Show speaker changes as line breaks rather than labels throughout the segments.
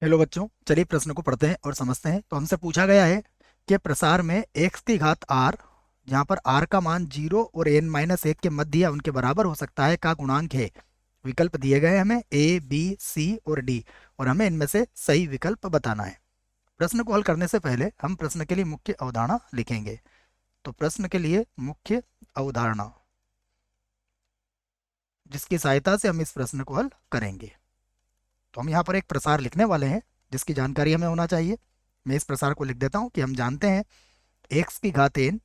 Hello बच्चों, चलिए प्रश्न को पढ़ते हैं और समझते हैं। तो हमसे पूछा गया है कि प्रसार में x की घात r, जहाँ पर r का मान 0 और n-1 के मध्य या उनके बराबर हो सकता है, का गुणांक है। विकल्प दिए गए हैं हमें a, b, c और d, और हमें इनमें से सही विकल्प बताना है। प्रश्न को हल करने से पहले हम प्रश्न के लिए मुख्य अवधारणा लिखेंगे। तो प्रश्न के लिए मुख्य अवधारणा, जिसकी सहायता से हम इस प्रश्न को हल करेंगे। तो हम यहाँ पर एक प्रसार लिखने वाले हैं जिसकी जानकारी हमें होना चाहिए। मैं इस प्रसार को लिख देता हूँ कि हम जानते हैं एक्स की घात एन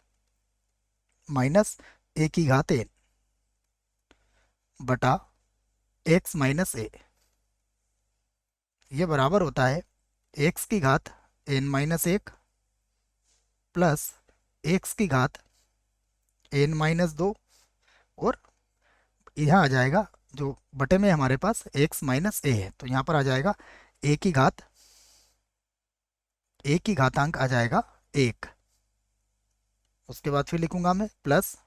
माइनस ए की घात एन बटा एक्स माइनस ए, ये बराबर होता है एक्स की घात n-1 प्लस एक्स की घात n-2, और यहाँ आ जाएगा जो बटे में हमारे पास x माइनस ए है, तो यहाँ पर आ जाएगा ए की घातांक आ जाएगा 1। उसके बाद फिर लिखूंगा मैं प्लस,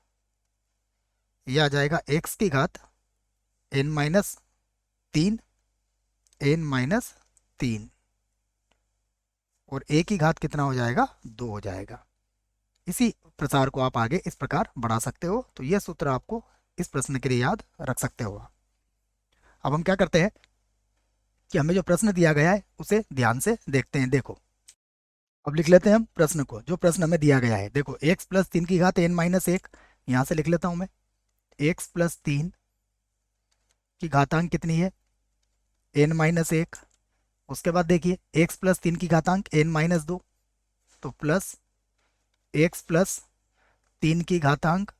ये आ जाएगा x की घात n-3 n-3, और a की घात कितना हो जाएगा, 2 हो जाएगा। इसी प्रसार को आप आगे इस प्रकार बढ़ा सकते हो। तो यह सूत्र आपको इस प्रश्न के लिए याद रख सकते हो। अब हम क्या करते हैं कि हमें जो प्रश्न दिया गया है उसे ध्यान से देखते हैं। देखो, अब लिख लेते हैं हम प्रश्न को। जो प्रश्न हमें दिया गया है, देखो x+3 की घात n-1, यहाँ से लिख लेता हूँ मैं। x+3 की घातांक कितनी है, n-1। उसके बाद देखिए x+3 की घातांक n-2, तो प्लस x+3 की घातांक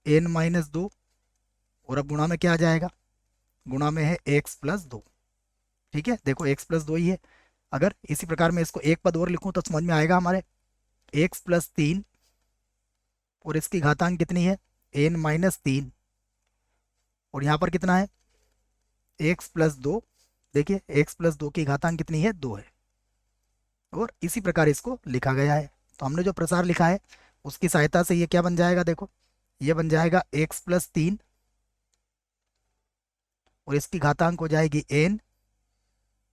n-2, और अब गुणा में क्या आ जाएगा, गुणा में है x+2। ठीक है, देखो x+2 ही है। अगर इसी प्रकार मैं इसको एक पद और लिखूं तो समझ में आएगा हमारे। x+3 और इसकी घातांक कितनी है, n-3, और यहाँ पर कितना है, x+2। देखिए x+2 की घातांक कितनी है, 2 है, और इसी प्रकार इसको लिखा गया है। तो हमने जो प्रसार लिखा है उसकी सहायता से ये क्या बन जाएगा, देखो ये बन जाएगा x+3, और इसकी घातांक हो जाएगी n,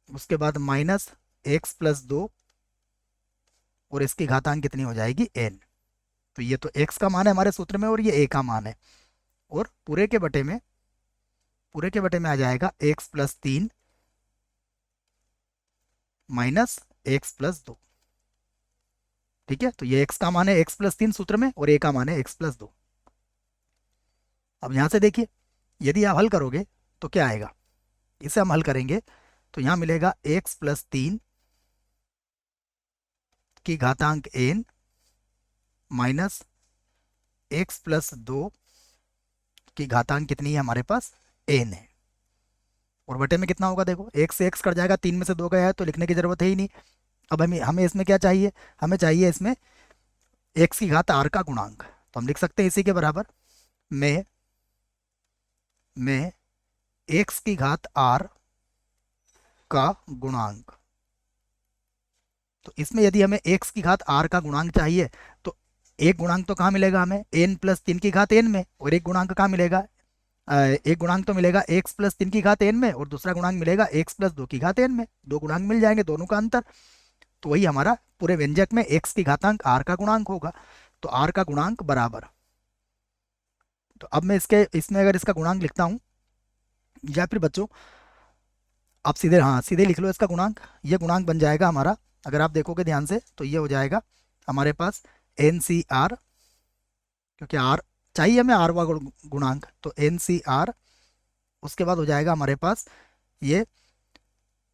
उसके बाद माइनस x+2, और इसकी घातांक कितनी हो जाएगी, n। तो ये तो x का मान है हमारे सूत्र में, और ये a का मान है, और पूरे के बटे में आ जाएगा x+3 माइनस x+2। ठीक है, तो ये x का मान है x+3 सूत्र में, और a का मान है x+2। अब यहाँ से देखिए, यदि आप हल करोगे तो क्या आएगा, इसे हम हल करेंगे तो यहाँ मिलेगा x+3 की घातांक n माइनस x+2 की घातांक कितनी है हमारे पास, n है, और बटे में कितना होगा, देखो x से x कट जाएगा, 3 में से 2 गया है तो लिखने की जरूरत है ही नहीं। अब हमें हमें इसमें क्या चाहिए, हमें चाहिए इसमें x की घात r का गुणांक। तो हम लिख सकते हैं इसी के बराबर में x की घात r का गुणांक। तो इसमें यदि हमें x की घात r का गुणांक चाहिए तो एक गुणांक तो कहाँ मिलेगा हमें, n+3 की घात n में, और एक गुणांक कहाँ मिलेगा, एक गुणांक तो मिलेगा x+3 की घात n में, और दूसरा गुणांक मिलेगा x+2 की घात n में। दो गुणांक मिल जाएंगे, दोनों का अंतर। तो वही हमारा पूरे व्यंजक में x की घातांक r का गुणांक होगा। तो r का गुणांक बराबर, तो अब मैं इसमें अगर इसका गुणांक लिखता हूँ, या फिर बच्चों आप सीधे, हाँ सीधे लिख लो इसका गुणांक। ये गुणांक बन जाएगा हमारा, अगर आप देखोगे ध्यान से तो ये हो जाएगा हमारे पास NCR, क्योंकि R चाहिए हमें, R वा गुणांक, तो NCR। उसके बाद हो जाएगा हमारे पास ये,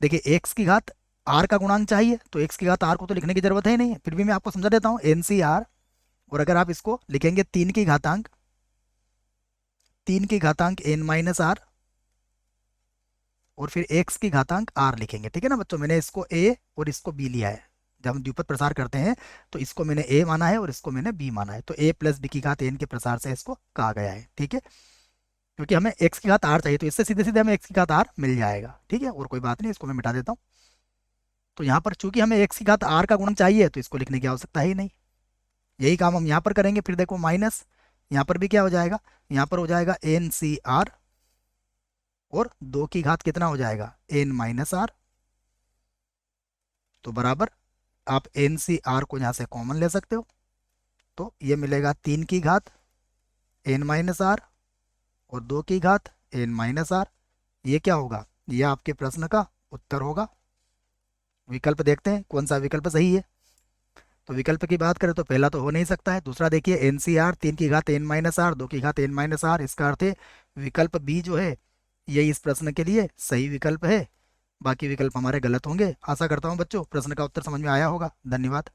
देखिए x की घात r का गुणांक चाहिए, तो x की घात r को तो लिखने की जरूरत है ही नहीं, फिर भी मैं आपको समझा देता हूँ NCR। और अगर आप इसको लिखेंगे 3 की घातांक n-r, और फिर x की घातांक r लिखेंगे। ठीक है ना बच्चों, मैंने इसको a और इसको b लिया है। जब हम द्विपद प्रसार करते हैं तो इसको मैंने a माना है और इसको मैंने b माना है, तो a+b की घात n के प्रसार से इसको कहा गया है। ठीक है, क्योंकि हमें x की घात r चाहिए, तो इससे सीधे सीधे हमें x की घात r मिल जाएगा। ठीक है, और कोई बात नहीं, इसको मैं मिटा देता हूँ। तो यहाँ पर चूंकि हमें x की घात r का गुणन चाहिए तो इसको लिखने की आवश्यकता ही नहीं। यही काम हम यहाँ पर करेंगे। फिर देखो माइनस, यहाँ पर भी क्या हो जाएगा, यहाँ पर हो जाएगा NCR, और 2 की घात कितना हो जाएगा, n-r, तो बराबर आप एन सी आर को यहाँ से कॉमन ले सकते हो, तो ये मिलेगा 3 की घात एन माइनस आर और 2 की घात एन माइनस आर। ये क्या होगा, ये आपके प्रश्न का उत्तर होगा। विकल्प देखते हैं कौन सा विकल्प सही है। तो विकल्प की बात करें तो पहला तो हो नहीं सकता है, दूसरा देखिए एन सी आर 3 की घात एन माइनस आर 2 की घात एन माइनस आर, इसका अर्थ है विकल्प बी जो है ये इस प्रश्न के लिए सही विकल्प है। बाकी विकल्प हमारे गलत होंगे। आशा करता हूँ बच्चों प्रश्न का उत्तर समझ में आया होगा। धन्यवाद।